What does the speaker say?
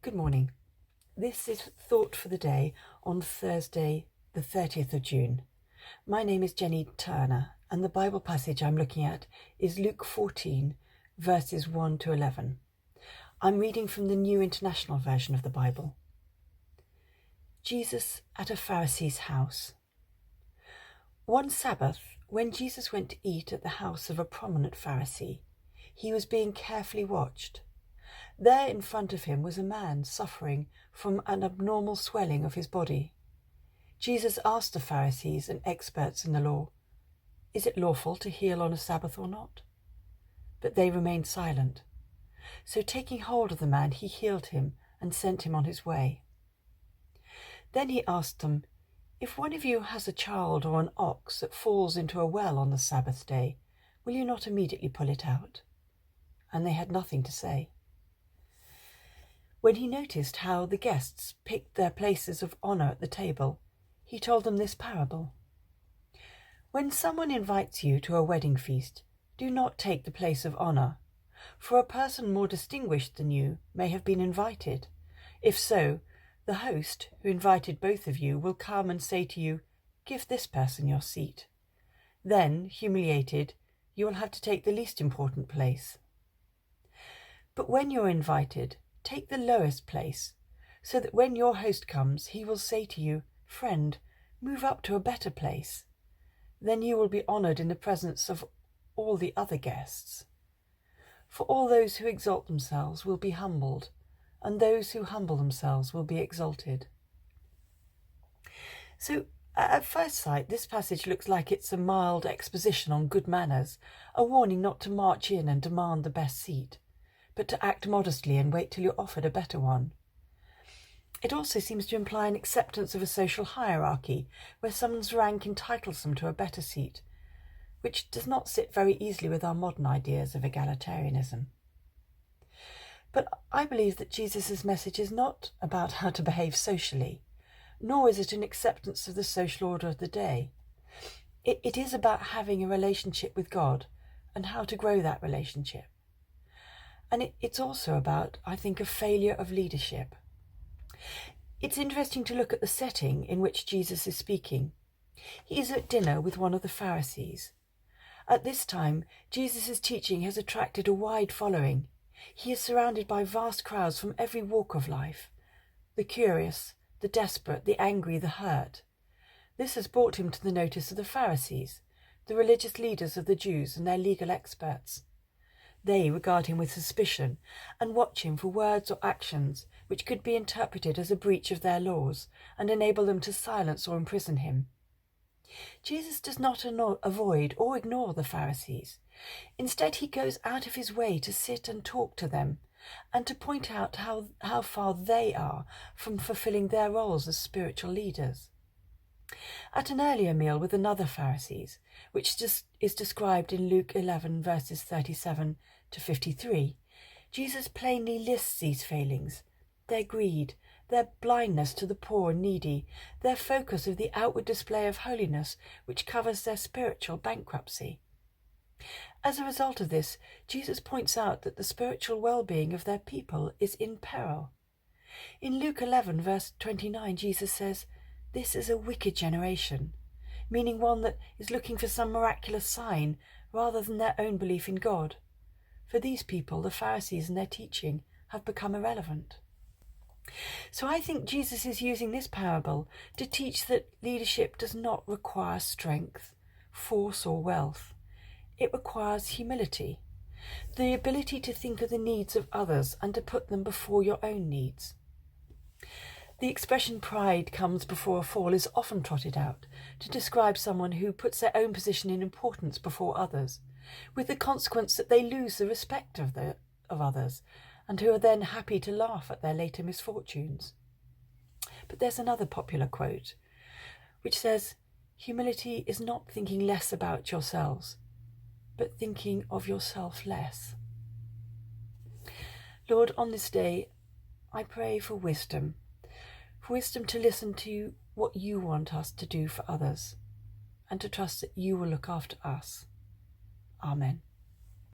Good morning. This is Thought for the Day on Thursday, the 30th of June. My name is Jenny Turner, and the Bible passage I'm looking at is Luke 14, verses 1 to 11. I'm reading from the New International Version of the Bible. Jesus at a Pharisee's house. One Sabbath, when Jesus went to eat at the house of a prominent Pharisee, he was being carefully watched. There in front of him was a man suffering from an abnormal swelling of his body. Jesus asked the Pharisees and experts in the law, "Is it lawful to heal on a Sabbath or not?" But they remained silent. So taking hold of the man, he healed him and sent him on his way. Then he asked them, "If one of you has a child or an ox that falls into a well on the Sabbath day, will you not immediately pull it out?" And they had nothing to say. When he noticed how the guests picked their places of honour at the table, he told them this parable. When someone invites you to a wedding feast, do not take the place of honour, for a person more distinguished than you may have been invited. If so, the host who invited both of you will come and say to you, "Give this person your seat." Then, humiliated, you will have to take the least important place. But when you're invited, take the lowest place, so that when your host comes, he will say to you, "Friend, move up to a better place." Then you will be honoured in the presence of all the other guests. For all those who exalt themselves will be humbled, and those who humble themselves will be exalted. So, at first sight, this passage looks like it's a mild exposition on good manners, a warning not to march in and demand the best seat, but to act modestly and wait till you're offered a better one. It also seems to imply an acceptance of a social hierarchy, where someone's rank entitles them to a better seat, which does not sit very easily with our modern ideas of egalitarianism. But I believe that Jesus' message is not about how to behave socially, nor is it an acceptance of the social order of the day. It is about having a relationship with God and how to grow that relationship. And it's also about, I think, a failure of leadership. It's interesting to look at the setting in which Jesus is speaking. He is at dinner with one of the Pharisees. At this time, Jesus' teaching has attracted a wide following. He is surrounded by vast crowds from every walk of life: the curious, the desperate, the angry, the hurt. This has brought him to the notice of the Pharisees, the religious leaders of the Jews and their legal experts. They regard him with suspicion and watch him for words or actions which could be interpreted as a breach of their laws and enable them to silence or imprison him. Jesus does not avoid or ignore the Pharisees. Instead, he goes out of his way to sit and talk to them and to point out how far they are from fulfilling their roles as spiritual leaders. At an earlier meal with another Pharisees, which is described in Luke 11 verses 37 to 53, Jesus plainly lists these failings: their greed, their blindness to the poor and needy, their focus of the outward display of holiness which covers their spiritual bankruptcy. As a result of this, Jesus points out that the spiritual well-being of their people is in peril. In Luke 11 verse 29, Jesus says, "This is a wicked generation," meaning one that is looking for some miraculous sign rather than their own belief in God. For these people, the Pharisees and their teaching have become irrelevant. So I think Jesus is using this parable to teach that leadership does not require strength, force, or wealth. It requires humility, the ability to think of the needs of others and to put them before your own needs. The expression "pride comes before a fall" is often trotted out to describe someone who puts their own position in importance before others, with the consequence that they lose the respect of others, and who are then happy to laugh at their later misfortunes. But there's another popular quote, which says, "Humility is not thinking less about yourselves, but thinking of yourself less." Lord, on this day, I pray for wisdom to listen to what you want us to do for others, and to trust that you will look after us. Amen.